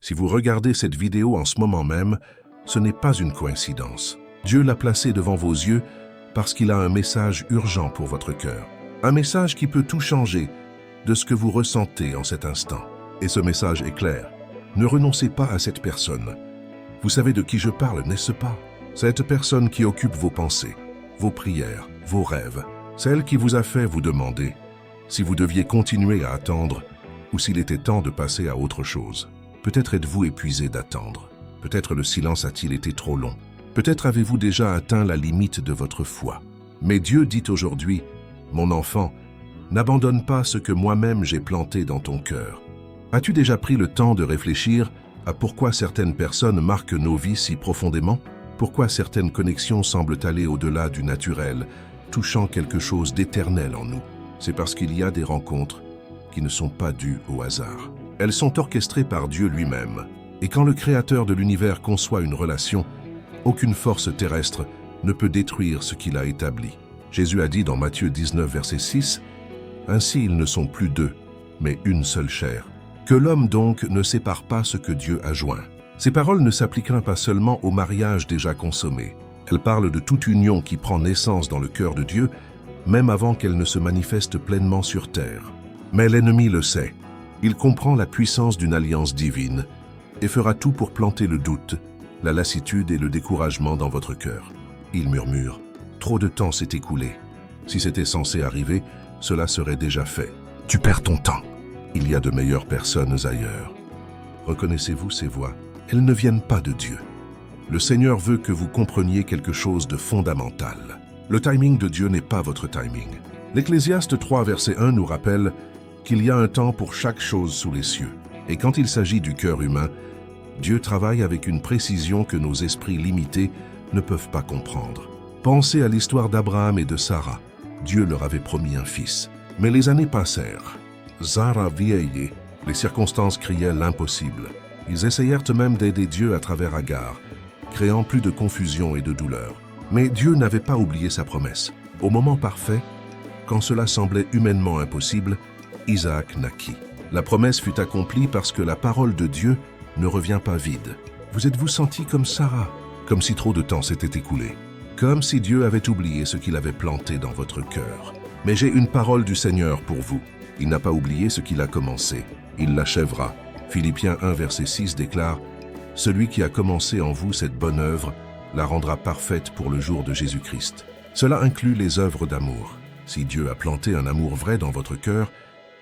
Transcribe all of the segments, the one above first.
Si vous regardez cette vidéo en ce moment même, ce n'est pas une coïncidence. Dieu l'a placé devant vos yeux parce qu'il a un message urgent pour votre cœur. Un message qui peut tout changer de ce que vous ressentez en cet instant. Et ce message est clair. Ne renoncez pas à cette personne. Vous savez de qui je parle, n'est-ce pas? Cette personne qui occupe vos pensées, vos prières, vos rêves. Celle qui vous a fait vous demander si vous deviez continuer à attendre ou s'il était temps de passer à autre chose. Peut-être êtes-vous épuisé d'attendre. Peut-être le silence a-t-il été trop long. Peut-être avez-vous déjà atteint la limite de votre foi. Mais Dieu dit aujourd'hui, « Mon enfant, n'abandonne pas ce que moi-même j'ai planté dans ton cœur. » As-tu déjà pris le temps de réfléchir à pourquoi certaines personnes marquent nos vies si profondément? Pourquoi certaines connexions semblent aller au-delà du naturel, touchant quelque chose d'éternel en nous? C'est parce qu'il y a des rencontres qui ne sont pas dues au hasard. Elles sont orchestrées par Dieu lui-même. Et quand le Créateur de l'univers conçoit une relation, aucune force terrestre ne peut détruire ce qu'il a établi. Jésus a dit dans Matthieu 19, verset 6, « Ainsi ils ne sont plus deux, mais une seule chair. Que l'homme donc ne sépare pas ce que Dieu a joint. » Ces paroles ne s'appliqueront pas seulement au mariage déjà consommé. Elles parlent de toute union qui prend naissance dans le cœur de Dieu, même avant qu'elle ne se manifeste pleinement sur terre. Mais l'ennemi le sait. Il comprend la puissance d'une alliance divine et fera tout pour planter le doute, la lassitude et le découragement dans votre cœur. Il murmure, « Trop de temps s'est écoulé. Si c'était censé arriver, cela serait déjà fait. Tu perds ton temps. Il y a de meilleures personnes ailleurs. » Reconnaissez-vous ces voix? Elles ne viennent pas de Dieu. Le Seigneur veut que vous compreniez quelque chose de fondamental. Le timing de Dieu n'est pas votre timing. L'Ecclésiaste 3, verset 1 nous rappelle qu'il y a un temps pour chaque chose sous les cieux. Et quand il s'agit du cœur humain, Dieu travaille avec une précision que nos esprits limités ne peuvent pas comprendre. Pensez à l'histoire d'Abraham et de Sarah. Dieu leur avait promis un fils. Mais les années passèrent. Sarah vieillit. Les circonstances criaient l'impossible. Ils essayèrent eux-mêmes d'aider Dieu à travers Agar, créant plus de confusion et de douleur. Mais Dieu n'avait pas oublié sa promesse. Au moment parfait, quand cela semblait humainement impossible, Isaac naquit. La promesse fut accomplie parce que la parole de Dieu ne revient pas vide. Vous êtes-vous senti comme Sarah, comme si trop de temps s'était écoulé, comme si Dieu avait oublié ce qu'il avait planté dans votre cœur? Mais j'ai une parole du Seigneur pour vous. Il n'a pas oublié ce qu'il a commencé. Il l'achèvera. Philippiens 1, verset 6 déclare « Celui qui a commencé en vous cette bonne œuvre la rendra parfaite pour le jour de Jésus-Christ. » Cela inclut les œuvres d'amour. Si Dieu a planté un amour vrai dans votre cœur,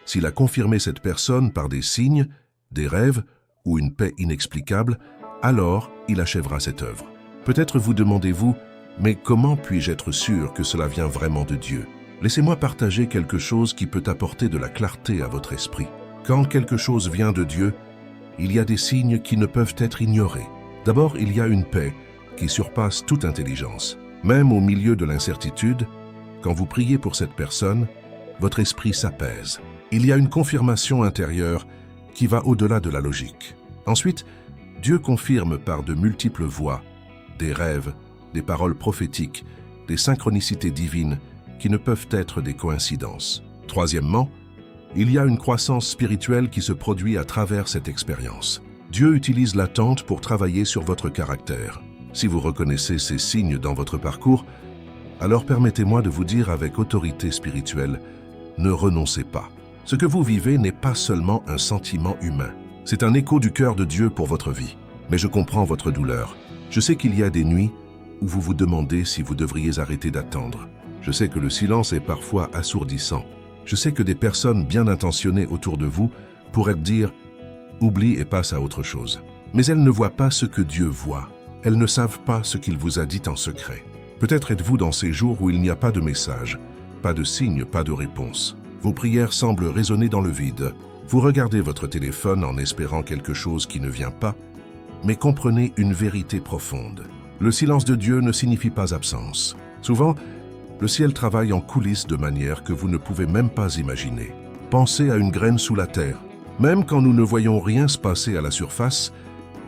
s'il a confirmé cette personne par des signes, des rêves ou une paix inexplicable, alors il achèvera cette œuvre. Peut-être vous demandez-vous, mais comment puis-je être sûr que cela vient vraiment de Dieu? Laissez-moi partager quelque chose qui peut apporter de la clarté à votre esprit. Quand quelque chose vient de Dieu, il y a des signes qui ne peuvent être ignorés. D'abord, il y a une paix qui surpasse toute intelligence. Même au milieu de l'incertitude, quand vous priez pour cette personne, votre esprit s'apaise. Il y a une confirmation intérieure qui va au-delà de la logique. Ensuite, Dieu confirme par de multiples voies, des rêves, des paroles prophétiques, des synchronicités divines qui ne peuvent être des coïncidences. Troisièmement, il y a une croissance spirituelle qui se produit à travers cette expérience. Dieu utilise l'attente pour travailler sur votre caractère. Si vous reconnaissez ces signes dans votre parcours, alors permettez-moi de vous dire avec autorité spirituelle, ne renoncez pas. Ce que vous vivez n'est pas seulement un sentiment humain. C'est un écho du cœur de Dieu pour votre vie. Mais je comprends votre douleur. Je sais qu'il y a des nuits où vous vous demandez si vous devriez arrêter d'attendre. Je sais que le silence est parfois assourdissant. Je sais que des personnes bien intentionnées autour de vous pourraient dire « oublie et passe à autre chose ». Mais elles ne voient pas ce que Dieu voit. Elles ne savent pas ce qu'il vous a dit en secret. Peut-être êtes-vous dans ces jours où il n'y a pas de message, pas de signe, pas de réponse. Vos prières semblent résonner dans le vide. Vous regardez votre téléphone en espérant quelque chose qui ne vient pas, mais comprenez une vérité profonde. Le silence de Dieu ne signifie pas absence. Souvent, le ciel travaille en coulisses de manière que vous ne pouvez même pas imaginer. Pensez à une graine sous la terre. Même quand nous ne voyons rien se passer à la surface,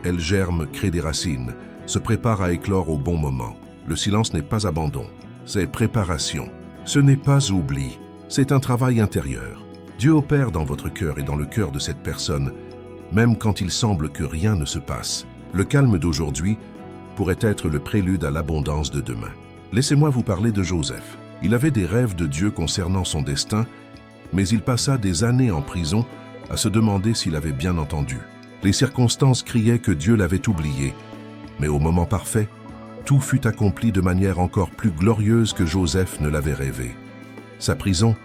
elle germe, crée des racines, se prépare à éclore au bon moment. Le silence n'est pas abandon, c'est préparation. Ce n'est pas oubli, c'est un travail intérieur. Dieu opère dans votre cœur et dans le cœur de cette personne même quand il semble que rien ne se passe. Le calme d'aujourd'hui pourrait être le prélude à l'abondance de demain. Laissez-moi vous parler de Joseph. Il avait des rêves de Dieu concernant son destin, mais il passa des années en prison à se demander s'il avait bien entendu. Les circonstances criaient que Dieu l'avait oublié, mais au moment parfait, tout fut accompli de manière encore plus glorieuse que Joseph ne l'avait rêvé. Sa prison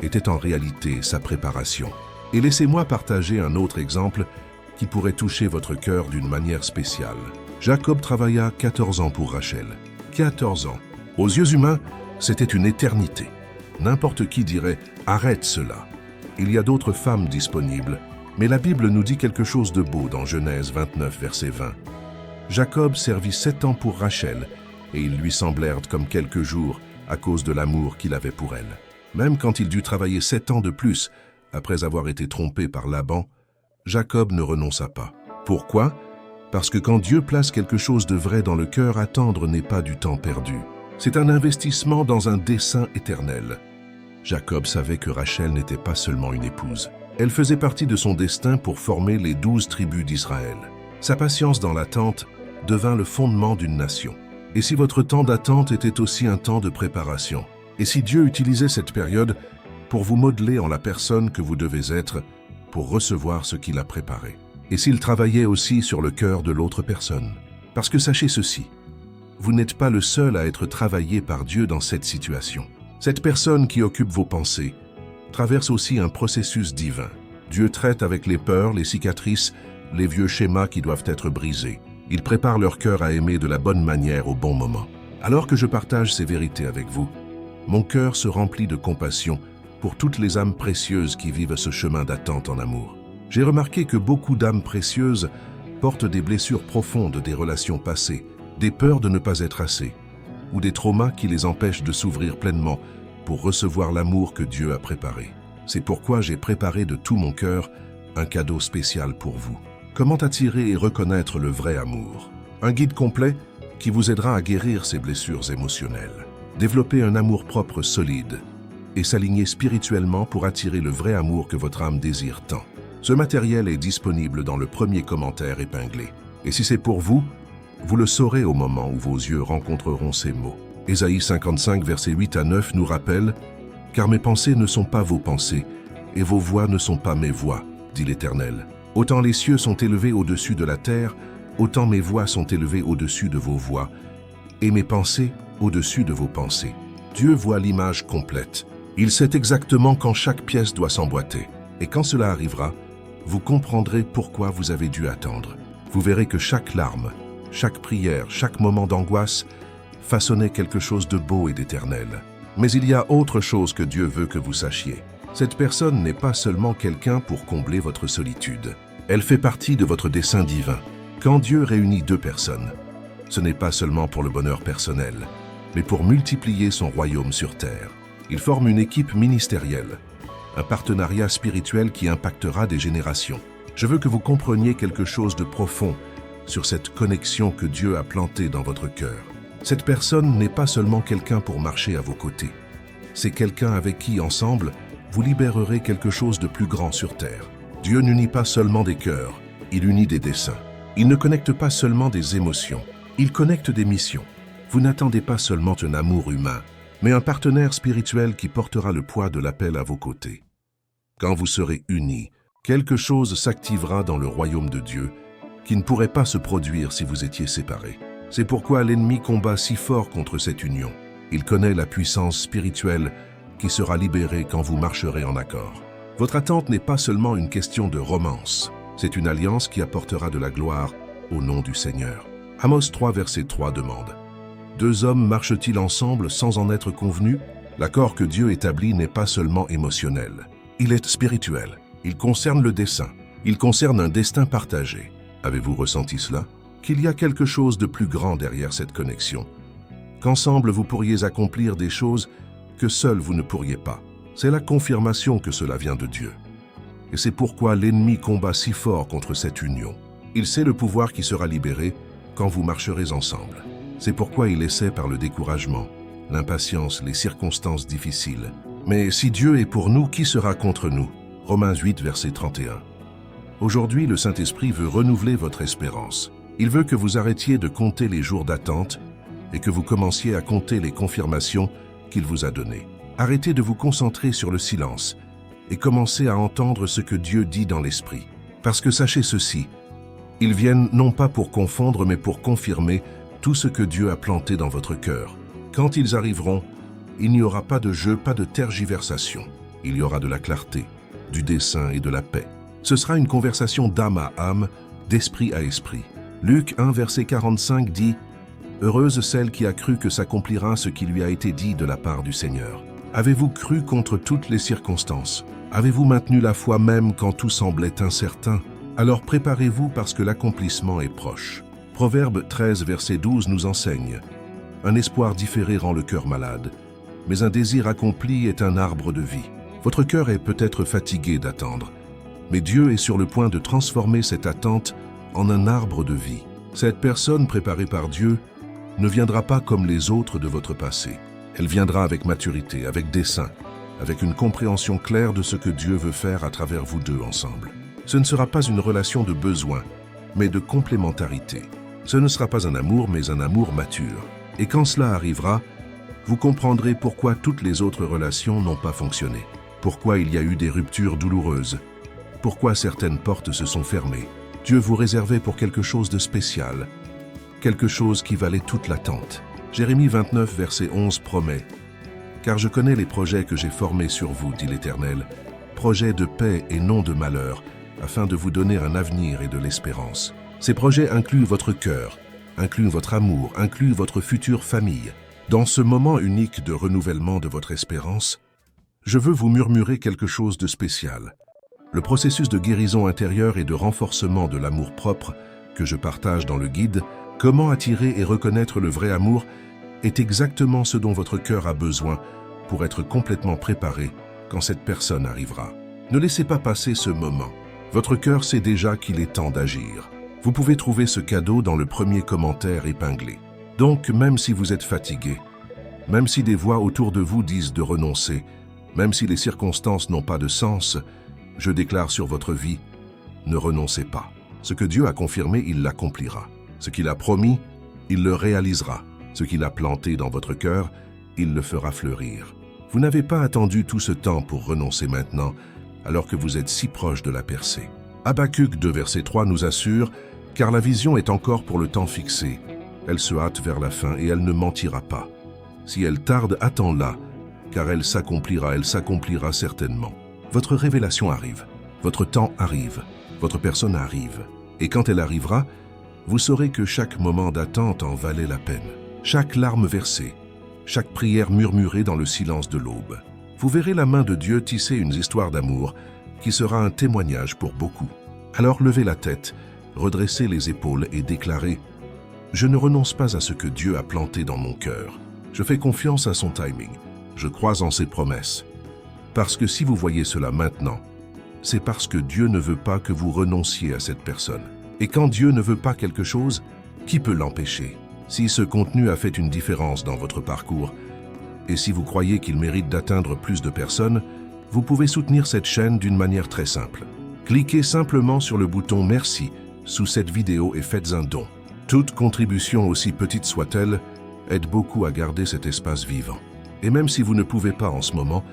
était en réalité sa préparation. Et laissez-moi partager un autre exemple qui pourrait toucher votre cœur d'une manière spéciale. Jacob travailla 14 ans pour Rachel. 14 ans. Aux yeux humains, c'était une éternité. N'importe qui dirait « arrête cela ». Il y a d'autres femmes disponibles, mais la Bible nous dit quelque chose de beau dans Genèse 29, verset 20. Jacob servit 7 ans pour Rachel, et ils lui semblèrent comme quelques jours à cause de l'amour qu'il avait pour elle. Même quand il dut travailler 7 ans de plus, après avoir été trompé par Laban, Jacob ne renonça pas. Pourquoi? Parce que quand Dieu place quelque chose de vrai dans le cœur, attendre n'est pas du temps perdu. C'est un investissement dans un dessein éternel. Jacob savait que Rachel n'était pas seulement une épouse. Elle faisait partie de son destin pour former les 12 tribus d'Israël. Sa patience dans l'attente devint le fondement d'une nation. Et si votre temps d'attente était aussi un temps de préparation? Et si Dieu utilisait cette période pour vous modeler en la personne que vous devez être pour recevoir ce qu'il a préparé? Et s'il travaillait aussi sur le cœur de l'autre personne? Parce que sachez ceci, vous n'êtes pas le seul à être travaillé par Dieu dans cette situation. Cette personne qui occupe vos pensées traverse aussi un processus divin. Dieu traite avec les peurs, les cicatrices, les vieux schémas qui doivent être brisés. Il prépare leur cœur à aimer de la bonne manière au bon moment. Alors que je partage ces vérités avec vous, mon cœur se remplit de compassion pour toutes les âmes précieuses qui vivent ce chemin d'attente en amour. J'ai remarqué que beaucoup d'âmes précieuses portent des blessures profondes des relations passées, des peurs de ne pas être assez, ou des traumas qui les empêchent de s'ouvrir pleinement pour recevoir l'amour que Dieu a préparé. C'est pourquoi j'ai préparé de tout mon cœur un cadeau spécial pour vous. Comment attirer et reconnaître le vrai amour? Un guide complet qui vous aidera à guérir ces blessures émotionnelles, développer un amour-propre solide et s'aligner spirituellement pour attirer le vrai amour que votre âme désire tant. Ce matériel est disponible dans le premier commentaire épinglé. Et si c'est pour vous, vous le saurez au moment où vos yeux rencontreront ces mots. Ésaïe 55, versets 8 à 9 nous rappelle « Car mes pensées ne sont pas vos pensées, et vos voix ne sont pas mes voix, dit l'Éternel. Autant les cieux sont élevés au-dessus de la terre, autant mes voix sont élevées au-dessus de vos voix, et mes pensées au-dessus de vos pensées. » Dieu voit l'image complète. Il sait exactement quand chaque pièce doit s'emboîter. Et quand cela arrivera, vous comprendrez pourquoi vous avez dû attendre. Vous verrez que chaque larme, chaque prière, chaque moment d'angoisse façonnait quelque chose de beau et d'éternel. Mais il y a autre chose que Dieu veut que vous sachiez. Cette personne n'est pas seulement quelqu'un pour combler votre solitude. Elle fait partie de votre dessein divin. Quand Dieu réunit deux personnes, ce n'est pas seulement pour le bonheur personnel, mais pour multiplier son royaume sur terre. Il forme une équipe ministérielle, un partenariat spirituel qui impactera des générations. Je veux que vous compreniez quelque chose de profond sur cette connexion que Dieu a plantée dans votre cœur. Cette personne n'est pas seulement quelqu'un pour marcher à vos côtés. C'est quelqu'un avec qui, ensemble, vous libérerez quelque chose de plus grand sur terre. Dieu n'unit pas seulement des cœurs, il unit des desseins. Il ne connecte pas seulement des émotions, il connecte des missions. Vous n'attendez pas seulement un amour humain, mais un partenaire spirituel qui portera le poids de l'appel à vos côtés. Quand vous serez unis, quelque chose s'activera dans le royaume de Dieu qui ne pourrait pas se produire si vous étiez séparés. C'est pourquoi l'ennemi combat si fort contre cette union. Il connaît la puissance spirituelle qui sera libérée quand vous marcherez en accord. Votre attente n'est pas seulement une question de romance, c'est une alliance qui apportera de la gloire au nom du Seigneur. Amos 3, verset 3 demande « Deux hommes marchent-ils ensemble sans en être convenus ?» L'accord que Dieu établit n'est pas seulement émotionnel. Il est spirituel. Il concerne le dessein. Il concerne un destin partagé. Avez-vous ressenti cela? Qu'il y a quelque chose de plus grand derrière cette connexion. Qu'ensemble vous pourriez accomplir des choses que seul vous ne pourriez pas. C'est la confirmation que cela vient de Dieu. Et c'est pourquoi l'ennemi combat si fort contre cette union. Il sait le pouvoir qui sera libéré quand vous marcherez ensemble. C'est pourquoi il essaie par le découragement, l'impatience, les circonstances difficiles. Mais si Dieu est pour nous, qui sera contre nous? Romains 8, verset 31. Aujourd'hui, le Saint-Esprit veut renouveler votre espérance. Il veut que vous arrêtiez de compter les jours d'attente et que vous commenciez à compter les confirmations qu'il vous a données. Arrêtez de vous concentrer sur le silence et commencez à entendre ce que Dieu dit dans l'Esprit. Parce que sachez ceci, ils viennent non pas pour confondre, mais pour confirmer tout ce que Dieu a planté dans votre cœur. Quand ils arriveront, il n'y aura pas de jeu, pas de tergiversation. Il y aura de la clarté, du dessein et de la paix. Ce sera une conversation d'âme à âme, d'esprit à esprit. Luc 1, verset 45 dit « Heureuse celle qui a cru que s'accomplira ce qui lui a été dit de la part du Seigneur. » Avez-vous cru contre toutes les circonstances? Avez-vous maintenu la foi même quand tout semblait incertain? Alors préparez-vous parce que l'accomplissement est proche. Proverbe 13, verset 12 nous enseigne « Un espoir différé rend le cœur malade, mais un désir accompli est un arbre de vie. » Votre cœur est peut-être fatigué d'attendre, mais Dieu est sur le point de transformer cette attente en un arbre de vie. Cette personne préparée par Dieu ne viendra pas comme les autres de votre passé. Elle viendra avec maturité, avec dessein, avec une compréhension claire de ce que Dieu veut faire à travers vous deux ensemble. Ce ne sera pas une relation de besoin, mais de complémentarité. Ce ne sera pas un amour, mais un amour mature. Et quand cela arrivera, vous comprendrez pourquoi toutes les autres relations n'ont pas fonctionné. Pourquoi il y a eu des ruptures douloureuses. Pourquoi certaines portes se sont fermées. Dieu vous réservait pour quelque chose de spécial. Quelque chose qui valait toute l'attente. Jérémie 29, verset 11 promet « Car je connais les projets que j'ai formés sur vous, dit l'Éternel, projets de paix et non de malheur, afin de vous donner un avenir et de l'espérance. » Ces projets incluent votre cœur, incluent votre amour, incluent votre future famille. Dans ce moment unique de renouvellement de votre espérance, je veux vous murmurer quelque chose de spécial. Le processus de guérison intérieure et de renforcement de l'amour-propre que je partage dans le guide « Comment attirer et reconnaître le vrai amour » est exactement ce dont votre cœur a besoin pour être complètement préparé quand cette personne arrivera. Ne laissez pas passer ce moment. Votre cœur sait déjà qu'il est temps d'agir. Vous pouvez trouver ce cadeau dans le premier commentaire épinglé. Donc, même si vous êtes fatigué, même si des voix autour de vous disent de renoncer, même si les circonstances n'ont pas de sens, je déclare sur votre vie, ne renoncez pas. Ce que Dieu a confirmé, il l'accomplira. Ce qu'il a promis, il le réalisera. Ce qu'il a planté dans votre cœur, il le fera fleurir. Vous n'avez pas attendu tout ce temps pour renoncer maintenant, alors que vous êtes si proche de la percée. Habacuc 2, verset 3 nous assure « Car la vision est encore pour le temps fixé. Elle se hâte vers la fin et elle ne mentira pas. Si elle tarde, attends-la, car elle s'accomplira certainement. » Votre révélation arrive, votre temps arrive, votre personne arrive. Et quand elle arrivera, vous saurez que chaque moment d'attente en valait la peine. Chaque larme versée, chaque prière murmurée dans le silence de l'aube. Vous verrez la main de Dieu tisser une histoire d'amour qui sera un témoignage pour beaucoup. Alors levez la tête, redressez les épaules et déclarez « Je ne renonce pas à ce que Dieu a planté dans mon cœur. Je fais confiance à son timing. Je crois en ses promesses. » Parce que si vous voyez cela maintenant, c'est parce que Dieu ne veut pas que vous renonciez à cette personne. Et quand Dieu ne veut pas quelque chose, qui peut l'empêcher? Si ce contenu a fait une différence dans votre parcours, et si vous croyez qu'il mérite d'atteindre plus de personnes, vous pouvez soutenir cette chaîne d'une manière très simple. Cliquez simplement sur le bouton « Merci » sous cette vidéo et faites un don. Toute contribution, aussi petite soit-elle, aide beaucoup à garder cet espace vivant. Et même si vous ne pouvez pas en ce moment,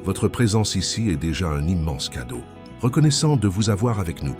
votre présence ici est déjà un immense cadeau. Reconnaissant de vous avoir avec nous.